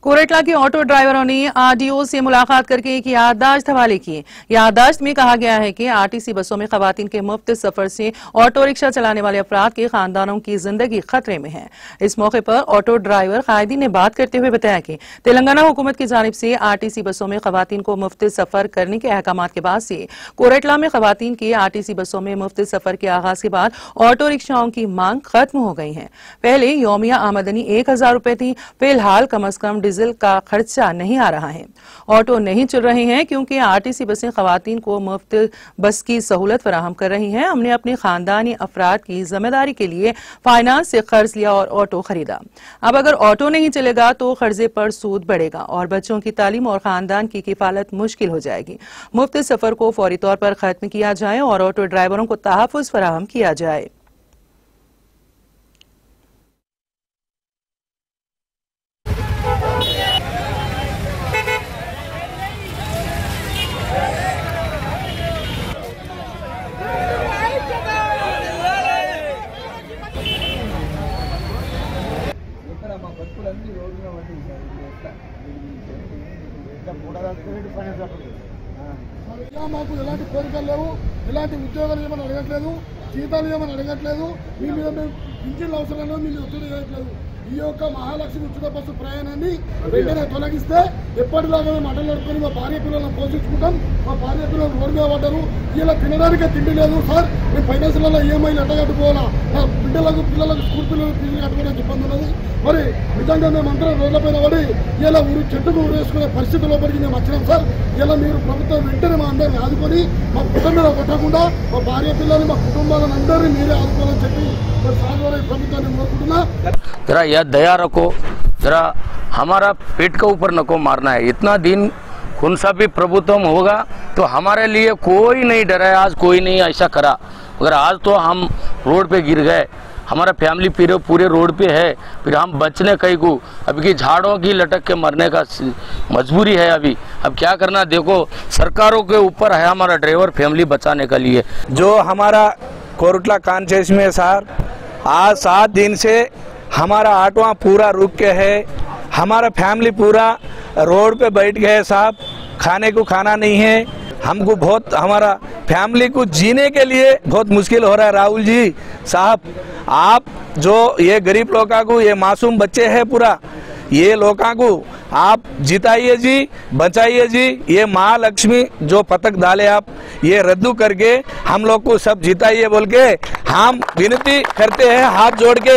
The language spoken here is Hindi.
कोरेटला के ऑटो ड्राइवरों ने आरडीओ से मुलाकात करके एक याददाश्त हवाले की। याददाश्त में कहा गया है कि आरटीसी बसों में खवातीन के मुफ्त सफर से ऑटो रिक्शा चलाने वाले अफराद के खानदानों की जिंदगी खतरे में है। इस मौके पर ऑटो ड्राइवर कायदीन ने बात करते हुए बताया कि तेलंगाना हुकूमत की जानिब से आरटीसी बसों में खवातीन को मुफ्त सफर करने के अहकाम के बाद से कोरेटला में खवातीन की आरटीसी बसों में मुफ्त सफर के आगाज के बाद ऑटो रिक्शाओं की मांग खत्म हो गई है। पहले यौमिया आमदनी 1000 रुपए थी, फिलहाल कम अज कम डीजल का खर्चा नहीं आ रहा है। ऑटो नहीं चल रहे हैं क्योंकि आरटीसी बसें खवातीन को मुफ्त बस की सहूलत फराहम कर रही हैं। हमने अपने खानदानी अफराद की जिम्मेदारी के लिए फाइनेंस से कर्ज लिया और ऑटो खरीदा। अब अगर ऑटो नहीं चलेगा तो कर्जे पर सूद बढ़ेगा और बच्चों की तालीम और खानदान की किफालत मुश्किल हो जाएगी। मुफ्त सफर को फौरी तौर पर खत्म किया जाए और ऑटो ड्राइवरों को तहफ़्फ़ुज़ फराहम किया जाए। మాకు ఎలాంటి కోరికలు లేవు, ఎలాంటి ఉద్యోగాలు ఏమని అడగట్లేదు, జీతాలు ఏమని అడగట్లేదు, మీ మీద మేము పింఛన్లు అవసరం లేదు, మీరు ఒత్తిడి చేయట్లేదు। ఈ యొక్క మహాలక్ష్మి ఉచిత బస్సు ప్రయాణాన్ని వెంటనే తొలగిస్తే ఎప్పటిలాగా మేము అడ్డం నడుపుకొని మా భార్య పిల్లలను పోషించుకుంటాం। మా భార్య పిల్లలు రోడ్డు మీద పడ్డారు, ఇలా తినడానికే తిండి లేదు సార్। మేము ఫైనాన్షియల్లో ఈఎంఐలు ఎట్టగట్టుకోవాలా, నా పిల్లలకు స్కూల్ పిల్లలకు ఫీజులు కట్టుకోవడానికి ఇబ్బంది ఉన్నది। మరి నిజంగా మేమందరం రోడ్లపైన పడి ఇలా ఊరు చెట్టుకు ఊరేసుకునే పరిస్థితి లోపలికి మేము వచ్చినాం సార్। ఇలా మీరు ప్రభుత్వం వెంటనే మా అందరిని ఆదుకొని మా కుటుంబాన్ని కొట్టకుండా మా భార్య పిల్లల్ని మా కుటుంబాలను అందరినీ మీరే ఆదుకోవాలని చెప్పి సాగువారి ప్రభుత్వాన్ని కోరుకుంటున్నా। जरा यह दया रखो, जरा हमारा पेट के ऊपर नको मारना है। इतना दिन कौन सा भी प्रभुत्व होगा तो हमारे लिए कोई नहीं डरा है। आज कोई नहीं ऐसा करा, अगर आज तो हम रोड पे गिर गए, हमारा फैमिली पूरे रोड पे है, फिर हम बचने कहीं को अभी की झाड़ों की लटक के मरने का मजबूरी है। अभी अब क्या करना, देखो सरकारों के ऊपर है हमारा ड्राइवर फैमिली बचाने के लिए। जो हमारा कोरेटला कॉन्स्टिट्यूंसी में सर आज 7 दिन से हमारा ऑटो पूरा रुक के है, हमारा फैमिली पूरा रोड पे बैठ गए साहब। खाने को खाना नहीं है, हमको बहुत हमारा फैमिली को जीने के लिए बहुत मुश्किल हो रहा है। राहुल जी साहब, आप जो ये गरीब लोगों को, ये मासूम बच्चे हैं पूरा, ये लोगों को आप जिताइए जी, बचाइए जी। ये महालक्ष्मी जो पतक डाले आप, ये रद्द करके हम लोग को सब जिताइए बोल के हम विनती करते हैं हाथ जोड़ के।